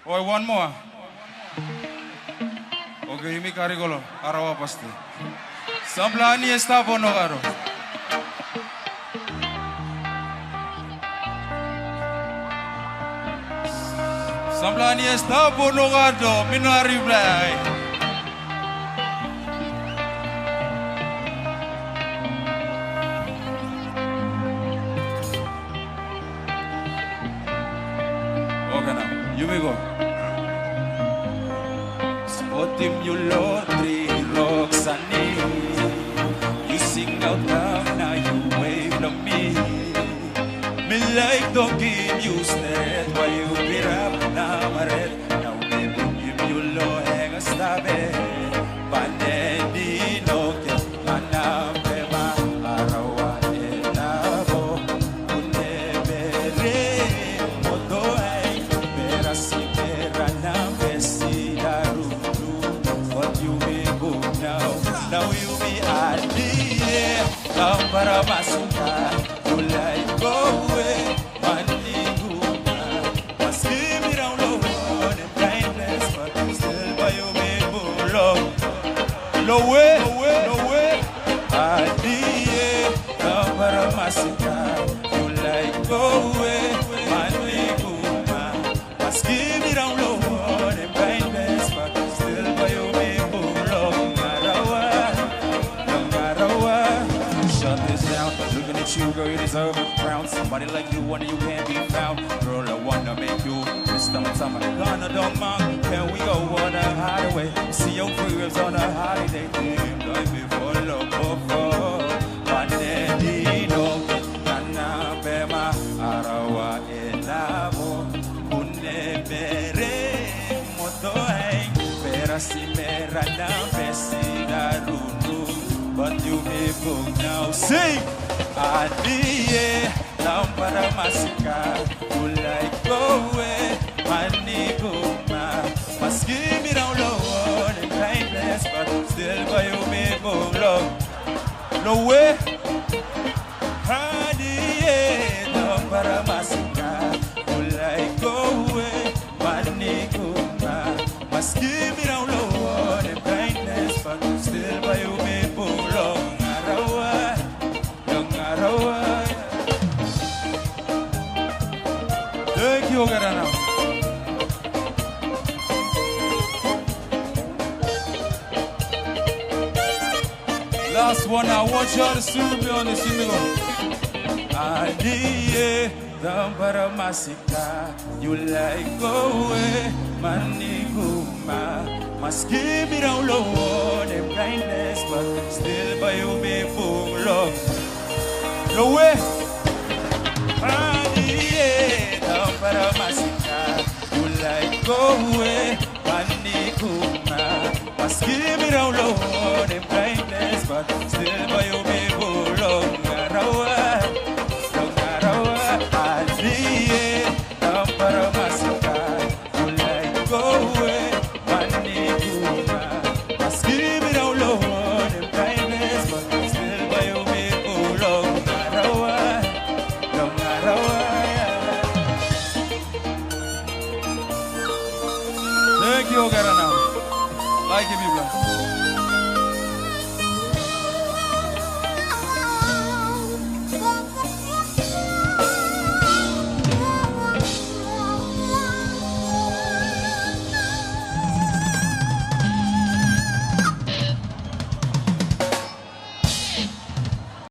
Oh, one more. Okay, mi karigolo. Arawa pasti. Samblani está bonogaro. Samblani está bonogado. Minari blay. Okay now, you may go. Spotim you lotri Roxani. You sing out loud, now you wave to me. Me like don't give you stead, why you get up now my red. Now baby give you low hang a stab it. Panendi no ke manapema arawa enabo. Unebere moto ay perasi perana besi daru. What you be good now? Now you be idea. Now para masuka, you like go away. Money good now. Must give me down low on the blindness, but still by you be low. No way, no way, no way. Idea. Now para masuka, you like go away. Money good now. Must give me down low on the blindness, but still by you be shut this down. Looking at you, girl, you deserve a crown. Somebody like you, one you can't be found. Girl, I wanna make you Mr. Matama. Gonna don't mind. Can we go on a hideaway? See your friends on a holiday. Dream like before love before. Panedino, Nana Bema, Arawa Enamo, Unebere, Motoai, Perasimera, Besida Rundu. But you may go now. Sing! Adiye, Lampara Masika, you like go away, money go ma. Must give me down low on the kindness, but still by you may go low. No way! Adiye, Lampara Masika, you like go away, money go ma. Must give me down low on the kindness, but still by you may go low. Thank you, Garana. Last one, I want y'all to sue me on this. Here we go. Adiye, Dampara Masika, you like go away, money guma. Must give me down low on them blindness, but still by you be boom love. No way. Adiye, Dampara Masika, you like go away, money guma. Must give me down low on them blindness, but still by you be boom love. Garawa, Garawa, Adiye, Dampara Masika, you like go away. Thank you, Garana. Like him,